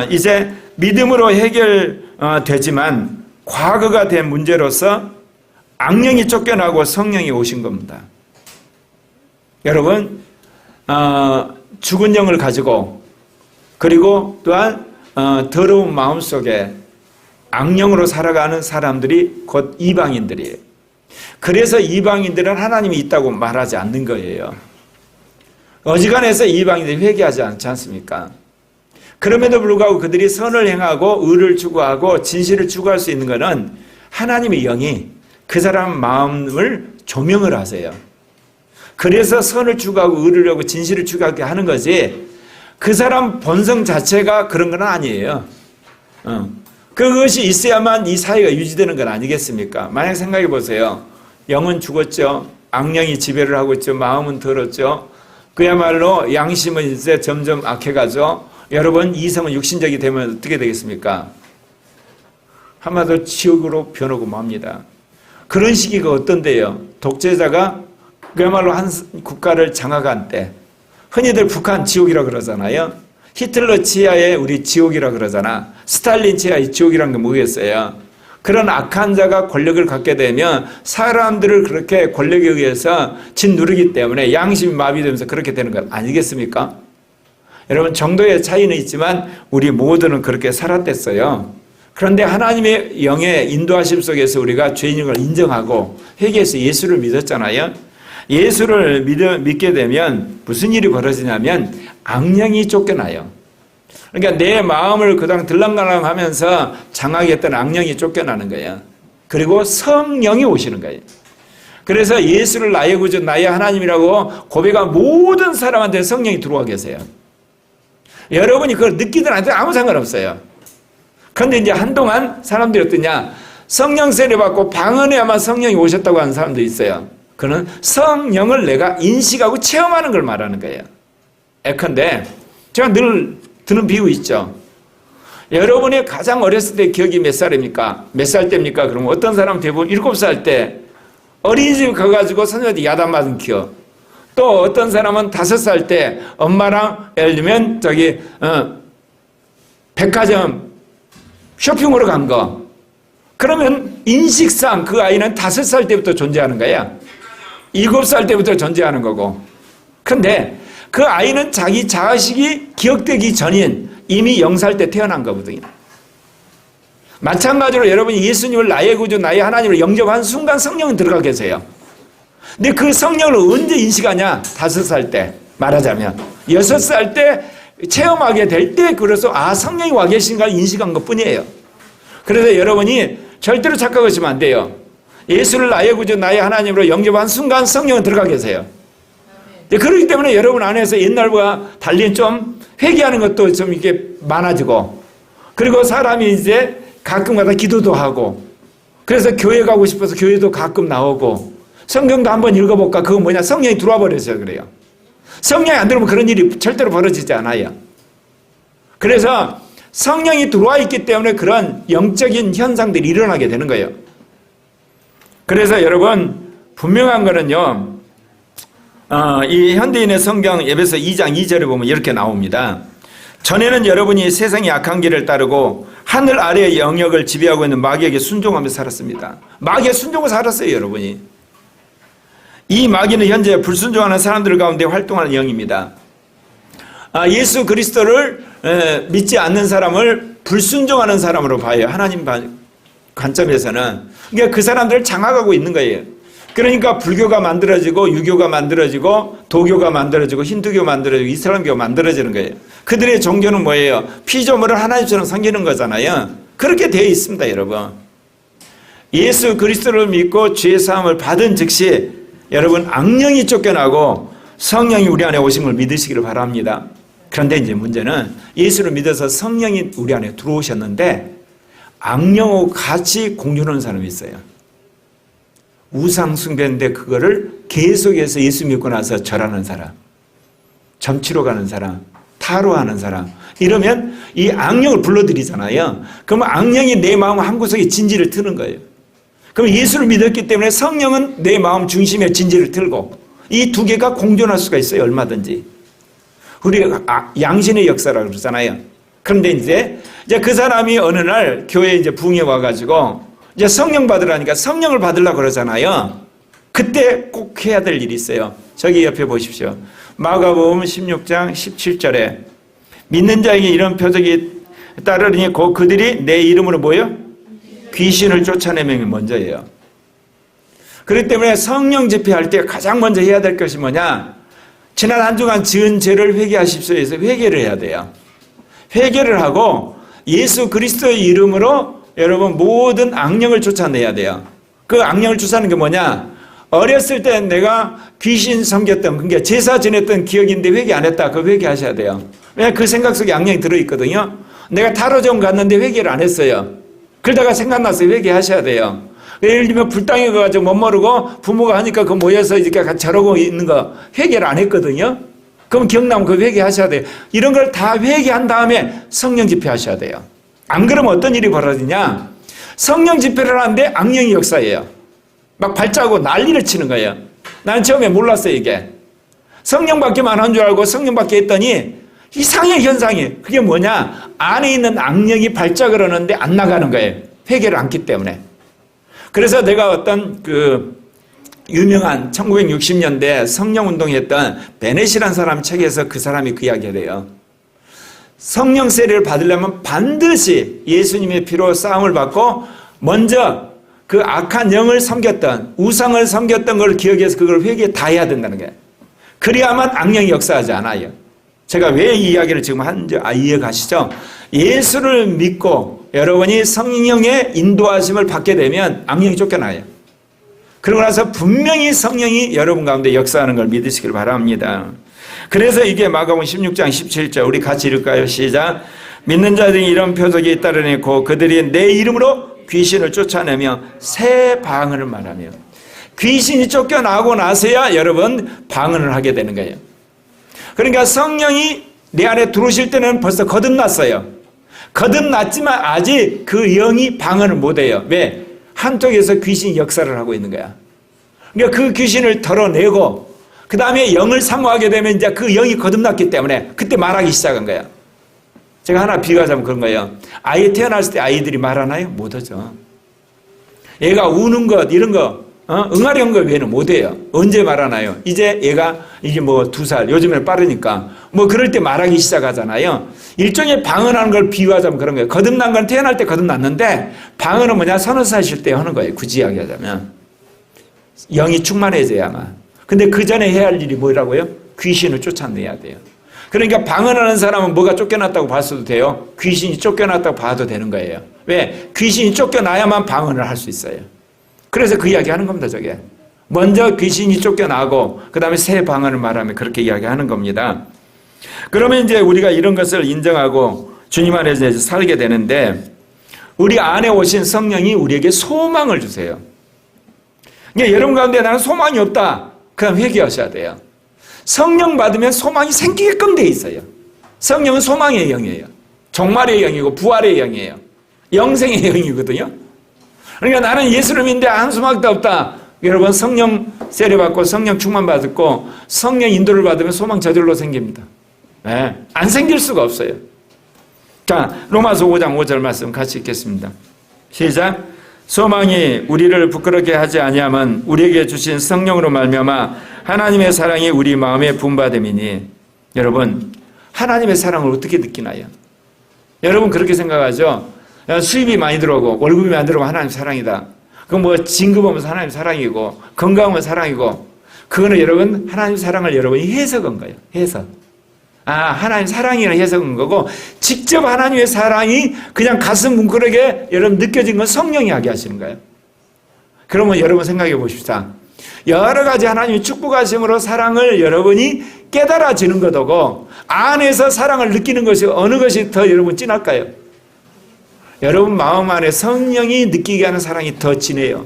이제 믿음으로 해결되지만 과거가 된 문제로서 악령이 쫓겨나고 성령이 오신 겁니다. 여러분, 죽은 영을 가지고 그리고 또한 더러운 마음 속에 악령으로 살아가는 사람들이 곧 이방인들이에요. 그래서 이방인들은 하나님이 있다고 말하지 않는 거예요. 어지간해서 이방인들이 회개하지 않지 않습니까? 그럼에도 불구하고 그들이 선을 행하고 의를 추구하고 진실을 추구할 수 있는 것은 하나님의 영이 그 사람 마음을 조명을 하세요. 그래서 선을 추구하고 의를 하고 진실을 추구하게 하는 거지 그 사람 본성 자체가 그런 건 아니에요. 그것이 있어야만 이 사회가 유지되는 건 아니겠습니까? 만약 생각해 보세요. 영은 죽었죠. 악령이 지배를 하고 있죠. 마음은 더럽죠. 그야말로 양심은 이제 점점 악해가죠. 여러분, 이성은 육신적이 되면 어떻게 되겠습니까? 한마디로 지옥으로 변하고 맙니다. 그런 시기가 어떤데요? 독재자가 그야말로 한 국가를 장악한 때, 흔히들 북한 지옥이라고 그러잖아요. 히틀러 치하의 우리 지옥이라고 그러잖아. 스탈린 치하의 지옥이라는 게 뭐겠어요? 그런 악한 자가 권력을 갖게 되면 사람들을 그렇게 권력에 의해서 짓누르기 때문에 양심이 마비되면서 그렇게 되는 것 아니겠습니까? 여러분, 정도의 차이는 있지만 우리 모두는 그렇게 살았댔어요. 그런데 하나님의 영의 인도하심 속에서 우리가 죄인인 걸 인정하고 회개해서 예수를 믿었잖아요. 예수를 믿게 되면 무슨 일이 벌어지냐면 악령이 쫓겨나요. 그러니까 내 마음을 그냥 들랑갈랑하면서 장악했던 악령이 쫓겨나는 거예요. 그리고 성령이 오시는 거예요. 그래서 예수를 나의 구주, 나의 하나님이라고 고백한 모든 사람한테 성령이 들어와 계세요. 여러분이 그걸 느끼든 안 느끼든 아무 상관없어요. 그런데 이제 한동안 사람들이 어떠냐? 성령 세례 받고 방언해야만 성령이 오셨다고 하는 사람도 있어요. 그는 성령을 내가 인식하고 체험하는 걸 말하는 거예요. 예컨대 제가 늘 드는 비유 있죠. 여러분의 가장 어렸을 때 기억이 몇 살입니까? 몇 살 때입니까? 그러면 어떤 사람은 대부분 7살 때 어린이집 가가지고 선생님한테 야단 맞은 기억. 또 어떤 사람은 5살 때 엄마랑 예를 들면 백화점 쇼핑으로 간 거. 그러면 인식상 그 아이는 5살 때부터 존재하는 거야. 7살 때부터 존재하는 거고. 그런데 그 아이는 자기 자식이 기억되기 전인 이미 0살 때 태어난 거거든요. 마찬가지로 여러분이 예수님을 나의 구주, 나의 하나님을 영접한 순간 성령은 들어가 계세요. 근데 그 성령을 언제 인식하냐? 5살 때 말하자면 6살 때 체험하게 될 때 그래서 성령이 와 계신가 인식한 것뿐이에요. 그래서 여러분이 절대로 착각하시면 안 돼요. 예수를 나의 구주, 나의 하나님으로 영접한 순간 성령은 들어가 계세요. 그렇기 때문에 여러분 안에서 옛날과 달리 좀 회개하는 것도 좀 이렇게 많아지고, 그리고 사람이 이제 가끔가다 기도도 하고, 그래서 교회 가고 싶어서 교회도 가끔 나오고, 성경도 한번 읽어볼까? 그거 뭐냐? 성령이 들어와 버려서 그래요. 성령이 안 들어오면 그런 일이 절대로 벌어지지 않아요. 그래서 성령이 들어와 있기 때문에 그런 영적인 현상들이 일어나게 되는 거예요. 그래서 여러분, 분명한 거는요, 이 현대인의 성경 에베소 2장 2절에 보면 이렇게 나옵니다. 전에는 여러분이 세상의 악한 길을 따르고 하늘 아래의 영역을 지배하고 있는 마귀에게 순종하며 살았습니다. 마귀에 순종하며 살았어요, 여러분이. 이 마귀는 현재 불순종하는 사람들 가운데 활동하는 영입니다. 예수 그리스도를 믿지 않는 사람을 불순종하는 사람으로 봐요. 하나님 관점에서는. 그러니까 그 사람들을 장악하고 있는 거예요. 그러니까 불교가 만들어지고 유교가 만들어지고 도교가 만들어지고 힌두교 만들어지고 이슬람교가 만들어지는 거예요. 그들의 종교는 뭐예요? 피조물을 하나님처럼 섬기는 거잖아요. 그렇게 되어 있습니다, 여러분. 예수 그리스도를 믿고 죄 사함을 받은 즉시 여러분 악령이 쫓겨나고 성령이 우리 안에 오신 걸 믿으시기를 바랍니다. 그런데 이제 문제는 예수를 믿어서 성령이 우리 안에 들어오셨는데 악령하고 같이 공존하는 사람이 있어요. 우상 숭배인데 그거를 계속해서 예수 믿고 나서 절하는 사람, 점치러 가는 사람, 타로하는 사람, 이러면 이 악령을 불러들이잖아요. 그러면 악령이 내 마음 한구석에 진지를 트는 거예요. 그럼 예수를 믿었기 때문에 성령은 내 마음 중심에 진지를 틀고 이 두 개가 공존할 수가 있어요. 얼마든지. 우리가 양신의 역사라고 그러잖아요. 그런데 이제 그 사람이 어느 날 교회에 이제 부흥에 와가지고 이제 성령 받으라니까 성령을 받으려고 그러잖아요. 그때 꼭 해야 될 일이 있어요. 저기 옆에 보십시오. 마가복음 16장 17절에 믿는 자에게 이런 표적이 따르니 곧 그들이 내 이름으로 뭐요? 귀신을 쫓아내는 게 먼저예요. 그렇기 때문에 성령 집회할 때 가장 먼저 해야 될 것이 뭐냐? 지난 한 주간 지은 죄를 회개하십시오 해서 회개를 해야 돼요. 회개를 하고 예수 그리스도의 이름으로 여러분 모든 악령을 쫓아내야 돼요. 그 악령을 쫓아내는 게 뭐냐? 어렸을 때 내가 귀신 섬겼던, 그러니까 제사 지냈던 기억인데 회개 안 했다. 그거 회개하셔야 돼요. 왜냐하면 그 생각 속에 악령이 들어있거든요. 내가 타로점 갔는데 회개를 안 했어요. 그러다가 생각나서 회개하셔야 돼요. 예를 들면 불당해 가지고 못 모르고 부모가 하니까 그 모여서 이렇게 같이 저러고 있는 거 회개를 안 했거든요. 그럼 기억나면 그 회개하셔야 돼요. 이런 걸 다 회개한 다음에 성령 집회하셔야 돼요. 안 그러면 어떤 일이 벌어지냐? 성령 집회를 하는데 악령이 역사예요. 막 발자고 난리를 치는 거예요. 나는 처음에 몰랐어요, 이게. 성령 받기만 한 줄 알고 성령 받기 했더니 이상의 현상이, 그게 뭐냐? 안에 있는 악령이 발작을 하는데 안 나가는 거예요. 회개를 안기 때문에. 그래서 내가 어떤 그 유명한 1960년대 성령 운동했던 베넷이라는 사람 책에서 그 사람이 그 이야기를 해요. 성령 세례를 받으려면 반드시 예수님의 피로 싸움을 받고 먼저 그 악한 영을 섬겼던, 우상을 섬겼던 걸 기억해서 그걸 회개 다 해야 된다는 거예요. 그래야만 악령이 역사하지 않아요. 제가 왜 이 이야기를 지금 하는지 이해가시죠? 예수를 믿고 여러분이 성령의 인도하심을 받게 되면 악령이 쫓겨나요. 그러고 나서 분명히 성령이 여러분 가운데 역사하는 걸 믿으시길 바랍니다. 그래서 이게 마가복음 16장 17절 우리 같이 읽을까요? 시작. 믿는 자들이 이런 표적이 따르고 그들이 내 이름으로 귀신을 쫓아내며 새 방언을 말하며, 귀신이 쫓겨나고 나서야 여러분 방언을 하게 되는 거예요. 그러니까 성령이 내 안에 들어오실 때는 벌써 거듭났어요. 거듭났지만 아직 그 영이 방언을 못해요. 왜? 한쪽에서 귀신이 역사를 하고 있는 거야. 그러니까 그 귀신을 덜어내고 그 다음에 영을 사모하게 되면 이제 그 영이 거듭났기 때문에 그때 말하기 시작한 거야. 제가 하나 비유하자면 그런 거예요. 아이 태어났을 때 아이들이 말하나요? 못하죠. 얘가 우는 것 이런 거 응아리한 거 외에는 못해요. 언제 말하나요? 이제 얘가 이게 뭐 2살, 요즘에는 빠르니까 뭐 그럴 때 말하기 시작하잖아요. 일종의 방언하는 걸 비유하자면 그런 거예요. 거듭난 건 태어날 때 거듭났는데 방언은 뭐냐? 30살 때 하는 거예요. 굳이 이야기하자면. 영이 충만해져야만. 근데 그 전에 해야 할 일이 뭐라고요? 귀신을 쫓아내야 돼요. 그러니까 방언하는 사람은 뭐가 쫓겨났다고 봤어도 돼요? 귀신이 쫓겨났다고 봐도 되는 거예요. 왜? 귀신이 쫓겨나야만 방언을 할 수 있어요. 그래서 그 이야기 하는 겁니다, 저게. 먼저 귀신이 쫓겨나고, 그 다음에 새 방언을 말하면 그렇게 이야기하는 겁니다. 그러면 이제 우리가 이런 것을 인정하고 주님 안에서 이제 살게 되는데, 우리 안에 오신 성령이 우리에게 소망을 주세요. 그러니까 여러분 가운데 나는 소망이 없다. 그럼 회개하셔야 돼요. 성령 받으면 소망이 생기게끔 돼 있어요. 성령은 소망의 영이에요. 종말의 영이고 부활의 영이에요. 영생의 영이거든요. 그러니까 나는 예수를 믿는데 한 소망도 없다. 여러분 성령 세례받고 성령 충만 받고 성령 인도를 받으면 소망 저절로 생깁니다. 네. 안 생길 수가 없어요. 자, 로마서 5장 5절 말씀 같이 읽겠습니다. 시작. 소망이 우리를 부끄럽게 하지 아니함은 우리에게 주신 성령으로 말미암아 하나님의 사랑이 우리 마음에 부음받음이니. 여러분 하나님의 사랑을 어떻게 느끼나요? 여러분 그렇게 생각하죠? 수입이 많이 들어오고 월급이 많이 들어오고 하나님 사랑이다. 그럼 뭐 진급하면서 하나님 사랑이고 건강하면 사랑이고, 그거는 여러분 하나님 사랑을 여러분이 해석한 거예요. 해석. 하나님 사랑이라는 해석한 거고, 직접 하나님의 사랑이 그냥 가슴 뭉클하게 여러분 느껴진 건 성령이 하게 하시는 거예요. 그러면 여러분 생각해 보십시다. 여러 가지 하나님의 축복하심으로 사랑을 여러분이 깨달아지는 것이고, 안에서 사랑을 느끼는 것이 어느 것이 더 여러분 진할까요? 여러분 마음 안에 성령이 느끼게 하는 사랑이 더 진해요.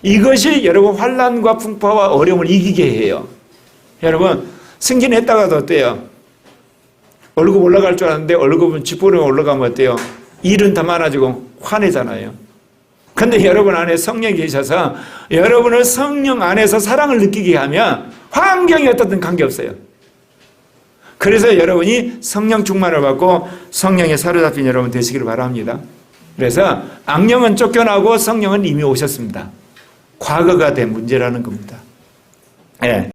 이것이 여러분 환난과 풍파와 어려움을 이기게 해요. 여러분 승진했다가도 어때요? 월급 올라갈 줄 알았는데 월급은 쥐뿌리가 올라가면 어때요? 일은 더 많아지고 화내잖아요. 근데 여러분 안에 성령이 계셔서 여러분을 성령 안에서 사랑을 느끼게 하면 환경이 어떻든 관계없어요. 그래서 여러분이 성령 충만을 받고 성령에 사로잡힌 여러분 되시기를 바랍니다. 그래서 악령은 쫓겨나고 성령은 이미 오셨습니다. 과거가 된 문제라는 겁니다. 예.